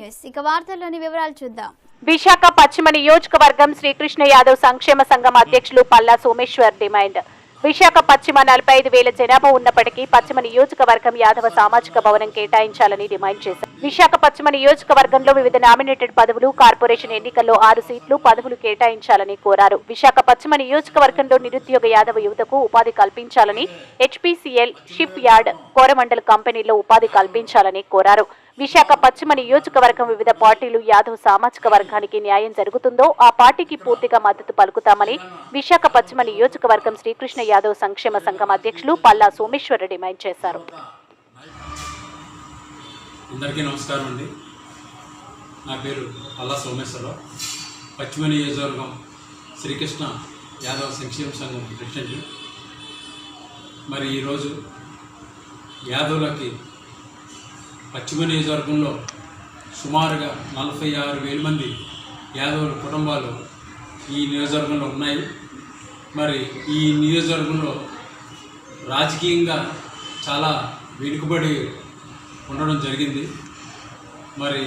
News ఇక వార్తల్లోని వివరాలు చూద్దాం. విశాఖ పశ్చిమ నియోజకవర్గం శ్రీకృష్ణ యాదవ్ సంక్షేమ సంఘం అధ్యక్షులు పల్లా సోమేశ్వర్ డిమాండ్. విశాఖ పశ్చిమ 45,000 జనాభా ఉన్నప్పటికీ పశ్చిమ నియోజకవర్గం యాదవ సామాజిక భవనం కేటాయించాలని డిమాండ్ చేశారు. విశాఖ పశ్చిమ నియోజకవర్గంలో వివిధ నామినేటెడ్ పదవులు, కార్పొరేషన్ ఎన్నికల్లో 6 సీట్లు పదవులు కేటాయించాలని కోరారు. విశాఖ పశ్చిమ నియోజకవర్గంలో నిరుద్యోగ యాదవ యువతకు ఉపాధి కల్పించాలని, హెచ్పీసీఎల్ షిప్ యార్డ్ కోరమండల్ కంపెనీలో ఉపాధి కల్పించాలని కోరారు. విశాఖ పశ్చిమ నియోజకవర్గం వివిధ పార్టీలు యాదవ్ సామాజిక వర్గానికి న్యాయం జరుగుతుందో ఆ పార్టీకి పూర్తిగా మద్దతు పలుకుతామని విశాఖ పశ్చిమ నియోజకవర్గం శ్రీకృష్ణ యాదవ్ సంక్షేమ సంఘం అధ్యక్షులు పల్లా సోమేశ్వర్ డిమాండ్ చేశారు. అందరికీ నమస్కారం అండి. నా పేరు పల్లా సోమేశ్వరరావు. పశ్చిమ నియోజకవర్గం శ్రీకృష్ణ యాదవ్ సంక్షేమ సంఘం ప్రెసిడెంట్. మరి ఈరోజు యాదవులకి పశ్చిమ నియోజకవర్గంలో సుమారుగా 46,000 మంది యాదవుల కుటుంబాలు ఈ నియోజకవర్గంలో ఉన్నాయి. మరి ఈ నియోజకవర్గంలో రాజకీయంగా చాలా వెనుకబడి ఉండడం జరిగింది. మరి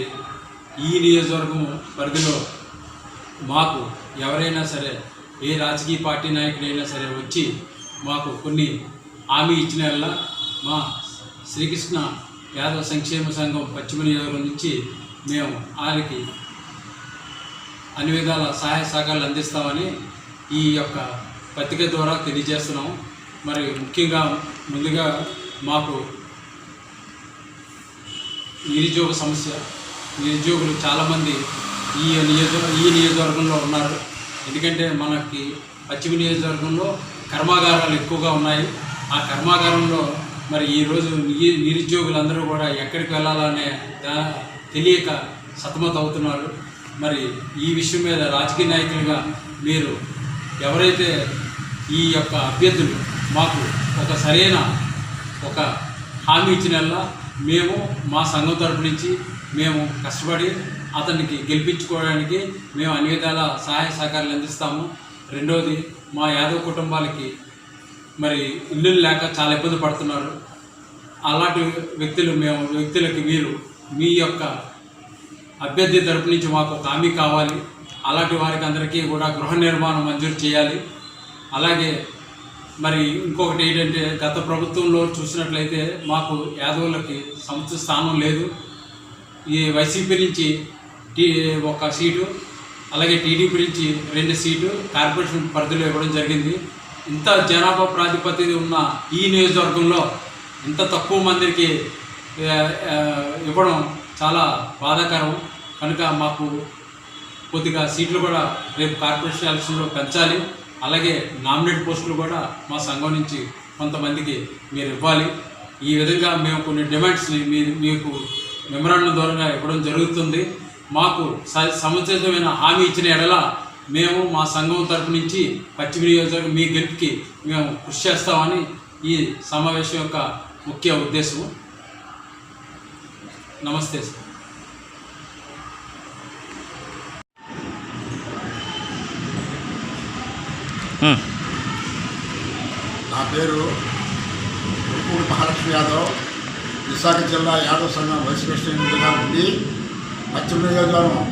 ఈ నియోజకవర్గం పరిధిలో మాకు ఎవరైనా సరే, ఏ రాజకీయ పార్టీ నాయకుడైనా సరే వచ్చి మాకు కొన్ని హామీ ఇచ్చిన మా శ్రీకృష్ణ యాదవ్ సంక్షేమ సంఘం పశ్చిమ నియోజకవర్గం నుంచి మేము వాళ్ళకి అన్ని విధాల సహాయ సహకారాలు అందిస్తామని ఈ యొక్క పత్రిక ద్వారా తెలియజేస్తున్నాము. మరి ముఖ్యంగా ముందుగా మాకు నిరుద్యోగ సమస్య, నిరుద్యోగులు చాలామంది ఈ నియోజకవర్గంలో ఉన్నారు. ఎందుకంటే మనకి పశ్చిమ నియోజకవర్గంలో కర్మాగారాలు ఎక్కువగా ఉన్నాయి. ఆ కర్మాగారంలో మరి ఈరోజు నిరుద్యోగులందరూ కూడా ఎక్కడికి వెళ్ళాలనే తెలియక సతమతం అవుతున్నారు. మరి ఈ విషయం మీద రాజకీయ నాయకులుగా మీరు ఎవరైతే ఈ యొక్క అభ్యర్థులు మాకు ఒక సరైన ఒక హామీ ఇచ్చినల్లా మేము మా సంఘం తరపు నుంచి మేము కష్టపడి అతనికి గెలిపించుకోవడానికి మేము అన్ని విధాల సహాయ సహకారాలు అందిస్తాము. రెండవది, మా యాదవ్ కుటుంబాలకి మరి ఇల్లు లేక చాలా ఇబ్బంది పడుతున్నారు. అలాంటి వ్యక్తులకి మీరు మీ యొక్క అభ్యర్థి తరపు నుంచి మాకు ఒక హామీ కావాలి. అలాంటి వారికి అందరికీ కూడా గృహ నిర్మాణం మంజూరు చేయాలి. అలాగే మరి ఇంకొకటి ఏంటంటే, గత ప్రభుత్వంలో చూసినట్లయితే మాకు యాదవులకి సముచిత స్థానం లేదు. ఈ వైసీపీ నుంచి ఒక సీటు, అలాగే టీడీపీ నుంచి 2 సీటు కార్పొరేషన్ పరిధిలో ఇవ్వడం జరిగింది. ఇంత జనాభా ప్రాతిపదిక ఉన్న ఈ నియోజకవర్గంలో ఇంత తక్కువ మందికి ఇవ్వడం చాలా బాధాకరం. కనుక మాకు కొద్దిగా సీట్లు కూడా రేపు కార్పొరేషన్ ఎలక్షన్లో పెంచాలి. అలాగే నామినేట్ పోస్టులు కూడా మా సంఘం నుంచి కొంతమందికి మీరు ఇవ్వాలి. ఈ విధంగా మేము కొన్ని డిమాండ్స్ని మీకు మెమరాండం ద్వారా ఇవ్వడం జరుగుతుంది. మాకు సముచితమైన హామీ ఇచ్చిన ఎడల మేము మా సంఘం తరపు నుంచి పశ్చిమ నియోజకవర్గం మీ గెలుపుకి మేము కృషి చేస్తామని ఈ సమావేశం యొక్క ముఖ్య ఉద్దేశం. నమస్తే సార్. నా పేరు ఉరుపూడి మహాలక్ష్మి యాదవ్. విశాఖ జిల్లా యాదవ్ సంఘం వైస్ ప్రెసిడెంట్గా ఉండి పశ్చిమ నియోజకవర్గం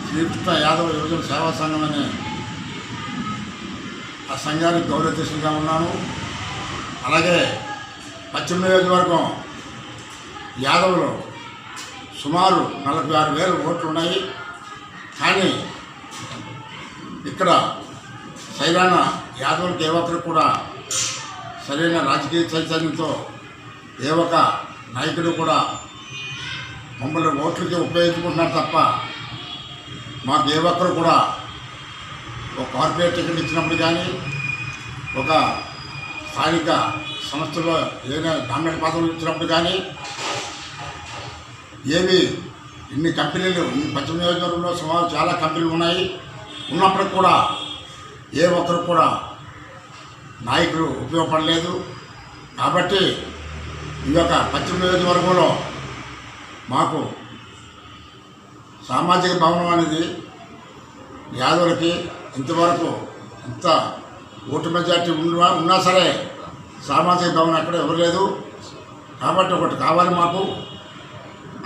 శ్రీకృష్ణ యాదవ్ యువజన సేవా సంఘం అనే ఆ సంఘానికి గౌరవాధ్యక్షుడిగా ఉన్నాను. అలాగే పశ్చిమ నియోజకవర్గం యాదవులు సుమారు 46,000 ఓట్లు ఉన్నాయి. కానీ ఇక్కడ సరైన యాదవులకు ఏ ఒక్కరికి కూడా సరైన రాజకీయ చైతన్యంతో ఏ ఒక్క నాయకుడు కూడా మమ్మల్ని ఓట్లకి ఉపయోగించుకుంటున్నారు తప్ప మాకు ఏ ఒక్కరు కూడా ఒక కార్పొరేట్ టికెట్ ఇచ్చినప్పుడు కానీ, ఒక స్థానిక సంస్థలో ఏదైనా నామినేట్ పదవులు ఇచ్చినప్పుడు కానీ, ఏవి ఇన్ని కంపెనీలు ఈ పశ్చిమ నియోజకవర్గంలో సుమారు చాలా కంపెనీలు ఉన్నాయి. ఉన్నప్పటికి కూడా ఏ ఒక్కరు కూడా నాయకులు ఉపయోగపడలేదు. కాబట్టి ఈ యొక్క పశ్చిమ నియోజకవర్గంలో మాకు సామాజిక భవనం అనేది యాదవులకి ఇంతవరకు ఇంత ఓటు మెజార్టీ ఉన్నా సరే సామాజిక భవనం ఎక్కడ ఇవ్వలేదు. కాబట్టి ఒకటి కావాలి మాకు.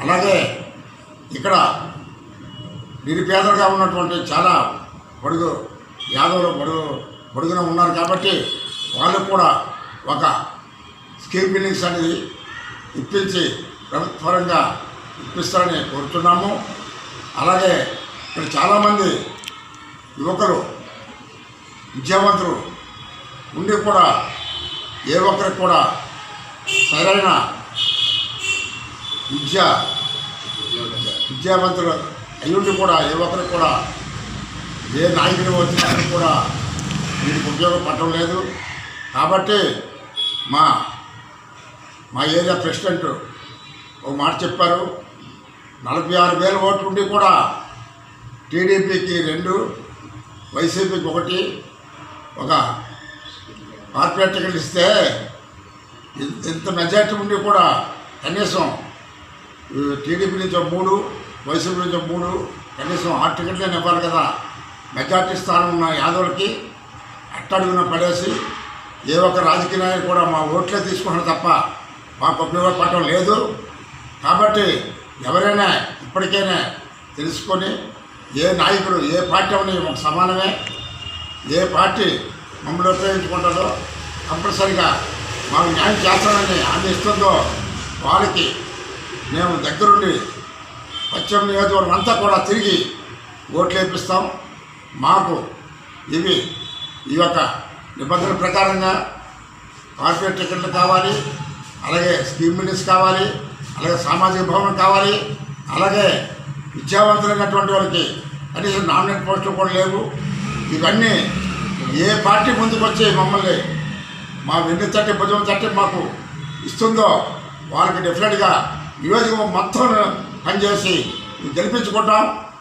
అలాగే ఇక్కడ నిరుపేదలుగా ఉన్నటువంటి చాలా యాదవులు పొడుగున ఉన్నారు కాబట్టి వాళ్ళకు కూడా ఒక స్కీమ్ బిల్డింగ్స్ అనేది ఇప్పించి ప్రభుత్వపరంగా ఇప్పిస్తారని కోరుతున్నాము. అలాగే ఇక్కడ చాలామంది యువకులు విద్యావంతులు ఉండి కూడా ఏ ఒక్కరికి కూడా సరైన విద్యావంతులు అయ్యుండి కూడా ఏ ఒక్కరికి కూడా ఏ నాయకుడు వచ్చినా కూడా వీరికి ఉపయోగపడటం లేదు. కాబట్టి మా ఏరియా ప్రెసిడెంట్ ఒక మాట చెప్పారు, 46,000 ఓట్లు ఉండి కూడా టీడీపీకి 2, వైసీపీకి 1, ఒక కార్పొరేట్ టికెట్ ఇస్తే ఇంత మెజార్టీ ఉండి కూడా కనీసం టీడీపీ నుంచి 3, వైసీపీ నుంచి 3, కనీసం 6 టికెట్లే ఇవ్వాలి కదా. మెజార్టీ స్థానం ఉన్న యాదవులకి అట్టడుగున పడేసి ఏ ఒక్క రాజకీయ నాయకుడు కూడా మా ఓట్లే తీసుకుంటారు తప్ప మాకు ఉపయోగపడటం లేదు. కాబట్టి ఎవరైనా ఇప్పటికైనా తెలుసుకొని ఏ నాయకుడు ఏ పార్టీ అని ఒక సమానమే, ఏ పార్టీ మమ్మల్ని ఉపయోగించుకుంటుందో కంపల్సరిగా మాకు న్యాయం చేస్తానని హామీ ఇస్తుందో వారికి మేము దగ్గరుండి పశ్చిమ నియోజకవర్గం అంతా కూడా తిరిగి ఓట్లు వేపిస్తాం. మాకు ఈ యొక్క నిబంధనల ప్రకారంగా కార్పొరేట్ టికెట్లు కావాలి, అలాగే స్కీమ్ బిల్డింగ్స్ కావాలి, అలాగే సామాజిక భవనం కావాలి, అలాగే విద్యావంతులైనటువంటి వారికి కనీసం నామినేట్ పోస్టులు కూడా లేవు. ఇవన్నీ ఏ పార్టీ ముందుకు వచ్చి మమ్మల్ని మా వెన్ను తట్టి భుజం తట్టి మాకు ఇస్తుందో వాళ్ళకి డెఫినెట్గా నియోజకవర్గం మొత్తం పనిచేసి గెలిపించుకుంటాం.